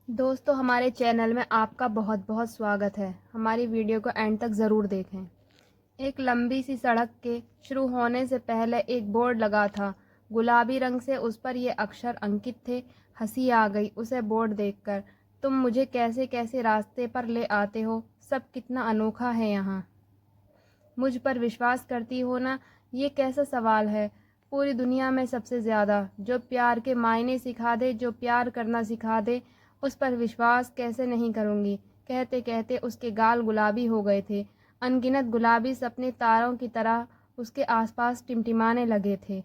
दोस्तों, हमारे चैनल में आपका बहुत बहुत स्वागत है। हमारी वीडियो को एंड तक ज़रूर देखें। एक लंबी सी सड़क के शुरू होने से पहले एक बोर्ड लगा था, गुलाबी रंग से। उस पर ये अक्षर अंकित थे। हंसी आ गई उसे बोर्ड देखकर। तुम मुझे कैसे कैसे रास्ते पर ले आते हो, सब कितना अनोखा है यहाँ। मुझ पर विश्वास करती हो ना, ये कैसा सवाल है। पूरी दुनिया में सबसे ज़्यादा जो प्यार के मायने सिखा दे, जो प्यार करना सिखा दे, उस पर विश्वास कैसे नहीं करूँगी। कहते कहते उसके गाल गुलाबी हो गए थे। अनगिनत गुलाबी सपने तारों की तरह उसके आसपास टिमटिमाने लगे थे।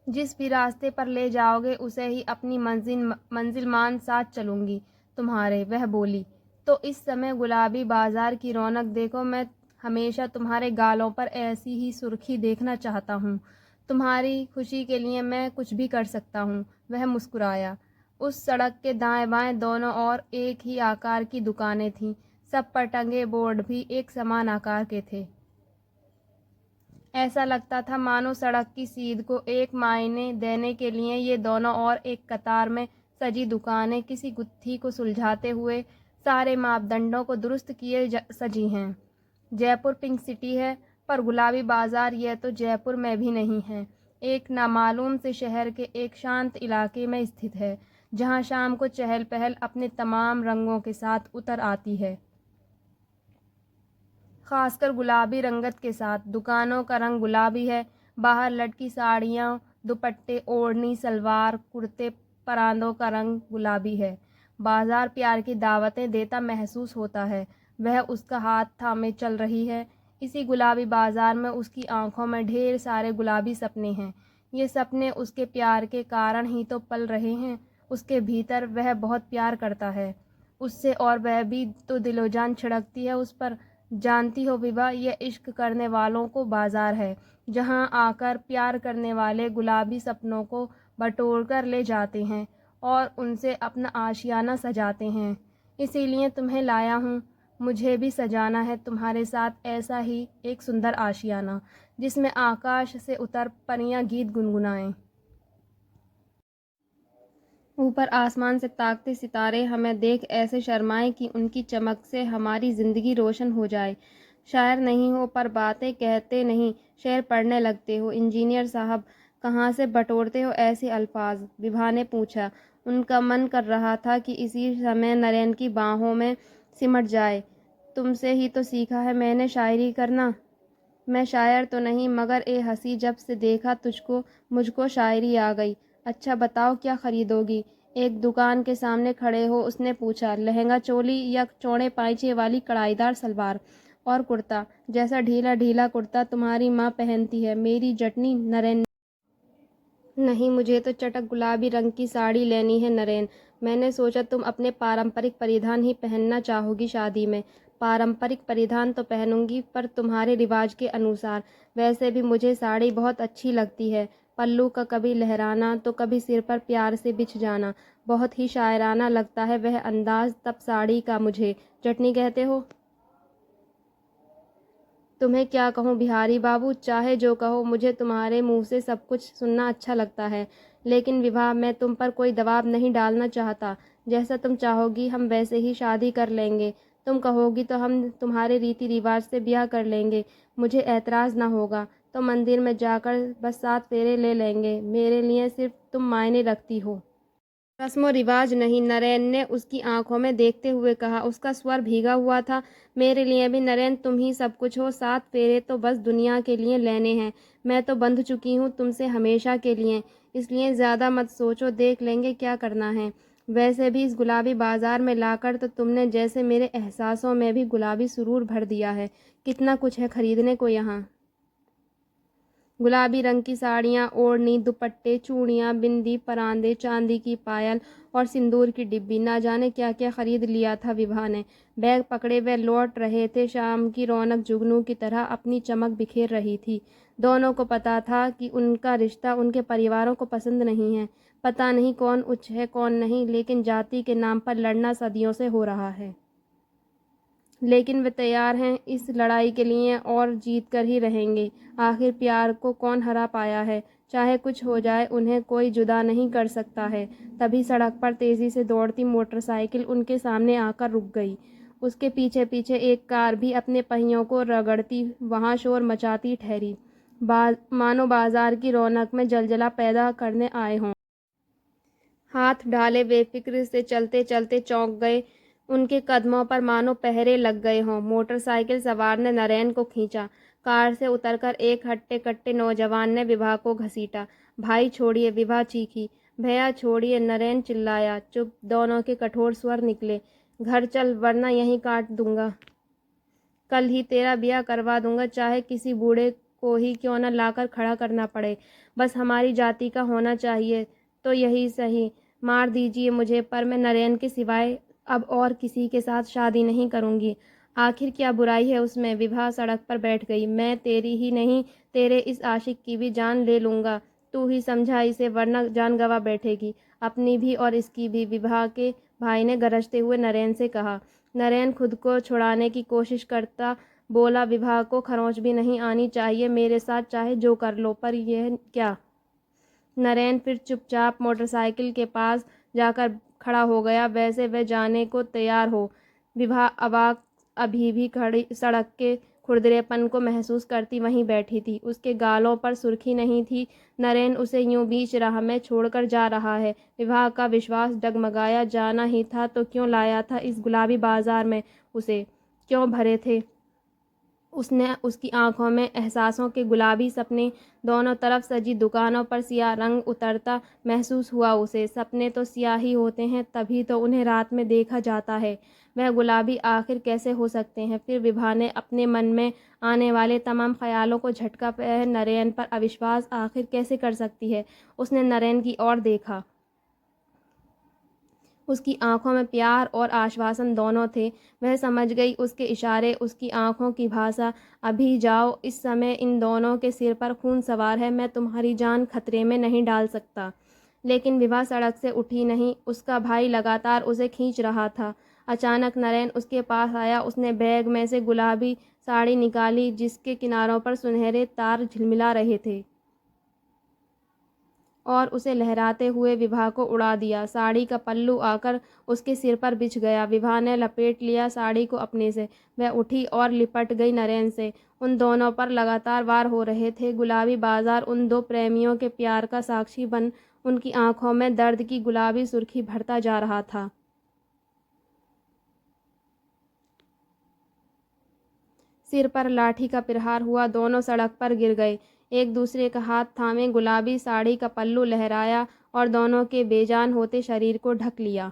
जिस भी रास्ते पर ले जाओगे उसे ही अपनी मंजिल मान साथ चलूँगी तुम्हारे, वह बोली। तो इस समय गुलाबी बाजार की रौनक देखो। मैं हमेशा तुम्हारे गालों पर ऐसी ही सुर्खी देखना चाहता हूँ। तुम्हारी खुशी के लिए मैं कुछ भी कर सकता हूँ। वह मुस्कुराया। उस सड़क के दाएं बाएं दोनों ओर एक ही आकार की दुकानें थीं। सब पर टंगे बोर्ड भी एक समान आकार के थे। ऐसा लगता था मानो सड़क की सीध को एक मायने देने के लिए ये दोनों और एक कतार में सजी दुकानें किसी गुत्थी को सुलझाते हुए सारे मापदंडों को दुरुस्त किए सजी हैं। जयपुर पिंक सिटी है, पर गुलाबी बाजार यह तो जयपुर में भी नहीं है। एक नामालूम से शहर के एक शांत इलाके में स्थित है, जहाँ शाम को चहल पहल अपने तमाम रंगों के साथ उतर आती है। खासकर गुलाबी रंगत के साथ। दुकानों का रंग गुलाबी है। बाहर लटकी साड़ियाँ, दुपट्टे, ओढ़नी, सलवार, कुर्ते, परांदों का रंग गुलाबी है। बाजार प्यार की दावतें देता महसूस होता है। वह उसका हाथ थामे चल रही है। इसी गुलाबी बाजार में उसकी आंखों में ढेर सारे गुलाबी सपने हैं। ये सपने उसके प्यार के कारण ही तो पल रहे हैं। उसके भीतर वह बहुत प्यार करता है उससे, और वह भी तो दिलोजान छिड़कती है उस पर। जानती हो विभा, यह इश्क करने वालों को बाजार है, जहां आकर प्यार करने वाले गुलाबी सपनों को बटोर कर ले जाते हैं और उनसे अपना आशियाना सजाते हैं। इसीलिए तुम्हें लाया हूँ। मुझे भी सजाना है तुम्हारे साथ ऐसा ही एक सुंदर आशियाना, जिसमें आकाश से उतर परियां गीत गुनगुनाएं। ऊपर आसमान से ताकते सितारे हमें देख ऐसे शर्माएं कि उनकी चमक से हमारी ज़िंदगी रोशन हो जाए। शायर नहीं हो पर बातें कहते नहीं, शेर पढ़ने लगते हो। इंजीनियर साहब, कहाँ से बटोरते हो ऐसे अल्फाज? विभा ने पूछा। उनका मन कर रहा था कि इसी समय नरेन की बाहों में सिमट जाए। तुमसे ही तो सीखा है मैंने शायरी करना। मैं शायर तो नहीं, मगर ए हंसी, जब से देखा तुझको मुझको शायरी आ गई। अच्छा बताओ क्या खरीदोगी? एक दुकान के सामने खड़े हो उसने पूछा। लहंगा चोली या चौड़े पाइचे वाली कढ़ाईदार सलवार और कुर्ता? जैसा ढीला ढीला कुर्ता तुम्हारी माँ पहनती है। मेरी जटनी, नरेन। नहीं, मुझे तो चटक गुलाबी रंग की साड़ी लेनी है नरेन। मैंने सोचा तुम अपने पारंपरिक परिधान ही पहनना चाहोगी शादी में। पारंपरिक परिधान तो पहनूंगी, पर तुम्हारे रिवाज के अनुसार। वैसे भी मुझे साड़ी बहुत अच्छी लगती है। पल्लू का कभी लहराना तो कभी सिर पर प्यार से बिछ जाना, बहुत ही शायराना लगता है वह अंदाज तब साड़ी का। मुझे चटनी कहते हो? तुम्हें क्या कहूँ बिहारी बाबू, चाहे जो कहो, मुझे तुम्हारे मुंह से सब कुछ सुनना अच्छा लगता है। लेकिन विवाह, मैं तुम पर कोई दबाव नहीं डालना चाहता। जैसा तुम चाहोगी हम वैसे ही शादी कर लेंगे। तुम कहोगी तो हम तुम्हारे रीति रिवाज से ब्याह कर लेंगे। मुझे ऐतराज़ ना होगा तो मंदिर में जाकर बस 7 फेरे ले लेंगे। मेरे लिए सिर्फ तुम मायने रखती हो। रस्मो रिवाज नहीं, नरेन ने उसकी आंखों में देखते हुए कहा। उसका स्वर भीगा हुआ था। मेरे लिए भी नरेन तुम ही सब कुछ हो। 7 फेरे तो बस दुनिया के लिए लेने हैं। मैं तो बंध चुकी हूँ तुमसे हमेशा के लिए। इसलिए ज़्यादा मत सोचो, देख लेंगे क्या करना है। वैसे भी इस गुलाबी बाजार में लाकर तो तुमने जैसे मेरे एहसासों में भी गुलाबी सुरूर भर दिया है। कितना कुछ है खरीदने को यहाँ। गुलाबी रंग की साड़ियाँ, ओढ़नी, दुपट्टे, चूड़ियाँ, बिंदी, परांदे, चांदी की पायल और सिंदूर की डिब्बी। ना जाने क्या क्या खरीद लिया था विभा ने। बैग पकड़े वे लौट रहे थे। शाम की रौनक जुगनू की तरह अपनी चमक बिखेर रही थी। दोनों को पता था कि उनका रिश्ता उनके परिवारों को पसंद नहीं है। पता नहीं कौन उच्च है कौन नहीं, लेकिन जाति के नाम पर लड़ना सदियों से हो रहा है। लेकिन वे तैयार हैं इस लड़ाई के लिए और जीत कर ही रहेंगे। आखिर प्यार को कौन हरा पाया है? चाहे कुछ हो जाए उन्हें कोई जुदा नहीं कर सकता है। तभी सड़क पर तेजी से दौड़ती मोटरसाइकिल उनके सामने आकर रुक गई। उसके पीछे पीछे एक कार भी अपने पहियों को रगड़ती वहां शोर मचाती ठहरी, मानो बाजार की रौनक में जलजला पैदा करने आए हों। हाथ डाले बेफिक्र से चलते चलते चौंक गए। उनके कदमों पर मानो पहरे लग गए हों। मोटरसाइकिल सवार ने नरेन को खींचा। कार से उतरकर एक हट्टे कट्टे नौजवान ने विभा को घसीटा। भाई छोड़िए, विभा चीखी। भैया छोड़िए, नरेन चिल्लाया। चुप, दोनों के कठोर स्वर निकले। घर चल वरना यहीं काट दूंगा। कल ही तेरा ब्याह करवा दूंगा, चाहे किसी बूढ़े को ही क्यों न लाकर खड़ा करना पड़े। बस हमारी जाति का होना चाहिए तो यही सही। मार दीजिए मुझे, पर मैं नरेन के सिवाय अब और किसी के साथ शादी नहीं करूंगी। आखिर क्या बुराई है उसमें? विभा सड़क पर बैठ गई। मैं तेरी ही नहीं, तेरे इस आशिक की भी जान ले लूंगा। तू ही समझा इसे, वरना जान गंवा बैठेगी, अपनी भी और इसकी भी। विभा के भाई ने गरजते हुए नरेन से कहा। नरेन खुद को छुड़ाने की कोशिश करता बोला, विभा को खरोंच भी नहीं आनी चाहिए। मेरे साथ चाहे जो कर लो, पर यह क्या? नरेन फिर चुपचाप मोटरसाइकिल के पास जाकर खड़ा हो गया, वैसे वह जाने को तैयार हो। विभा अवाक अभी भी खड़ी सड़क के खुरदरेपन को महसूस करती वहीं बैठी थी। उसके गालों पर सुर्खी नहीं थी। नरेन उसे यूं बीच राह में छोड़कर जा रहा है। विभा का विश्वास डगमगाया। जाना ही था तो क्यों लाया था इस गुलाबी बाजार में उसे? क्यों भरे थे उसने उसकी आंखों में एहसासों के गुलाबी सपने? दोनों तरफ सजी दुकानों पर सियाह रंग उतरता महसूस हुआ उसे। सपने तो सियाह ही होते हैं, तभी तो उन्हें रात में देखा जाता है। वह गुलाबी आखिर कैसे हो सकते हैं? फिर विभा ने अपने मन में आने वाले तमाम ख्यालों को झटका। वह नरेन पर अविश्वास आखिर कैसे कर सकती है? उसने नरेन की ओर देखा। उसकी आंखों में प्यार और आश्वासन दोनों थे। वह समझ गई उसके इशारे, उसकी आंखों की भाषा। अभी जाओ, इस समय इन दोनों के सिर पर खून सवार है। मैं तुम्हारी जान खतरे में नहीं डाल सकता। लेकिन विभा सड़क से उठी नहीं। उसका भाई लगातार उसे खींच रहा था। अचानक नरेन उसके पास आया। उसने बैग में से गुलाबी साड़ी निकाली, जिसके किनारों पर सुनहरे तार झिलमिला रहे थे, और उसे लहराते हुए विभा को उड़ा दिया। साड़ी का पल्लू आकर उसके सिर पर बिछ गया। विभा ने लपेट लिया साड़ी को अपने से। वह उठी और लिपट गई नरेन से। उन दोनों पर लगातार वार हो रहे थे। गुलाबी बाजार उन दो प्रेमियों के प्यार का साक्षी बन उनकी आंखों में दर्द की गुलाबी सुर्खी भरता जा रहा था। सिर पर लाठी का प्रहार हुआ। दोनों सड़क पर गिर गए। एक दूसरे का हाथ थामे गुलाबी साड़ी का पल्लू लहराया और दोनों के बेजान होते शरीर को ढक लिया।